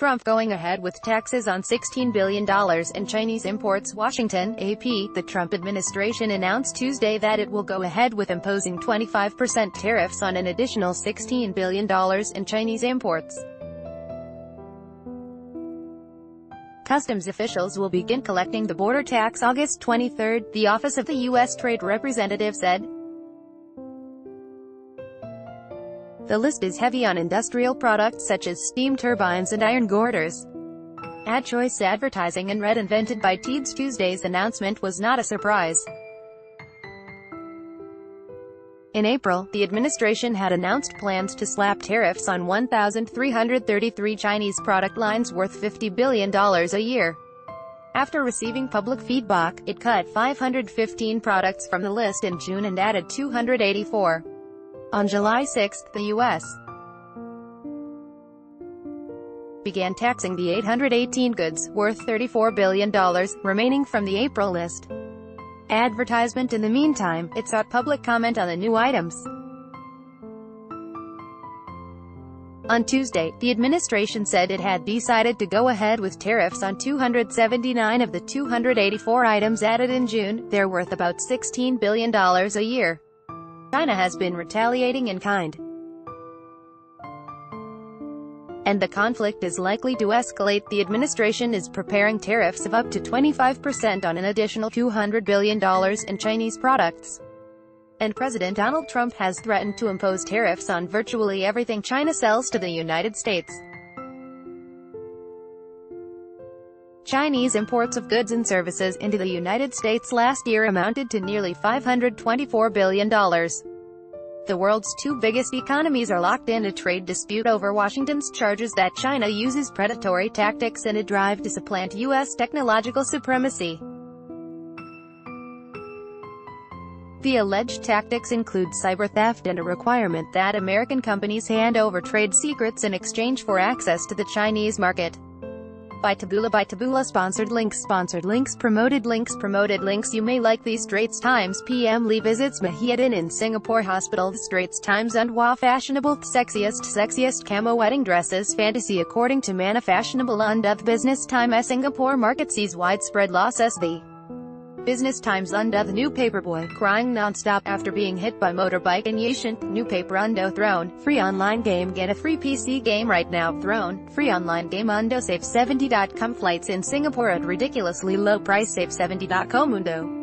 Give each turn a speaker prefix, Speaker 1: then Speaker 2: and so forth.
Speaker 1: Trump going ahead with taxes on $16 billion in Chinese imports. Washington, AP. The Trump administration announced Tuesday that it will go ahead with imposing 25% tariffs on an additional $16 billion in Chinese imports. Customs officials will begin collecting the border tax August 23, the Office of the U.S. Trade Representative said. The list is heavy on industrial products such as steam turbines and iron girders. Ad choice advertising and red invented by Teads. Tuesday's announcement was not a surprise. In April, the administration had announced plans to slap tariffs on 1,333 Chinese product lines worth $50 billion a year. After receiving public feedback, it cut 515 products from the list in June and added 284. On July 6, the U.S. began taxing the 818 goods, worth $34 billion, remaining from the April list. Advertisement. In the meantime, it sought public comment on the new items. On Tuesday, the administration said it had decided to go ahead with tariffs on 279 of the 284 items added in June. They're worth about $16 billion a year. China has been retaliating in kind, and the conflict is likely to escalate. The administration is preparing tariffs of up to 25% on an additional $200 billion in Chinese products. And President Donald Trump has threatened to impose tariffs on virtually everything China sells to the United States. Chinese imports of goods and services into the United States last year amounted to nearly $524 billion. The world's two biggest economies are locked in a trade dispute over Washington's charges that China uses predatory tactics in a drive to supplant U.S. technological supremacy. The alleged tactics include cyber theft and a requirement that American companies hand over trade secrets in exchange for access to the Chinese market. By Taboola. Sponsored links. Promoted links. You may like these. Straits Times. PM Lee visits Mahidin in Singapore hospital. Straits Times. Unwa fashionable sexiest camo wedding dresses fantasy according to Mana fashionable undoth. Business Time. Singapore market sees widespread loss as the Business Times. The new paperboy crying non-stop after being hit by motorbike in Yishun. New paper Undo thrown. Free online game. Get a free PC game right now. Thrown. Free online game Undo. Save 70.com. Flights in Singapore at ridiculously low price. Save 70.com. Undo.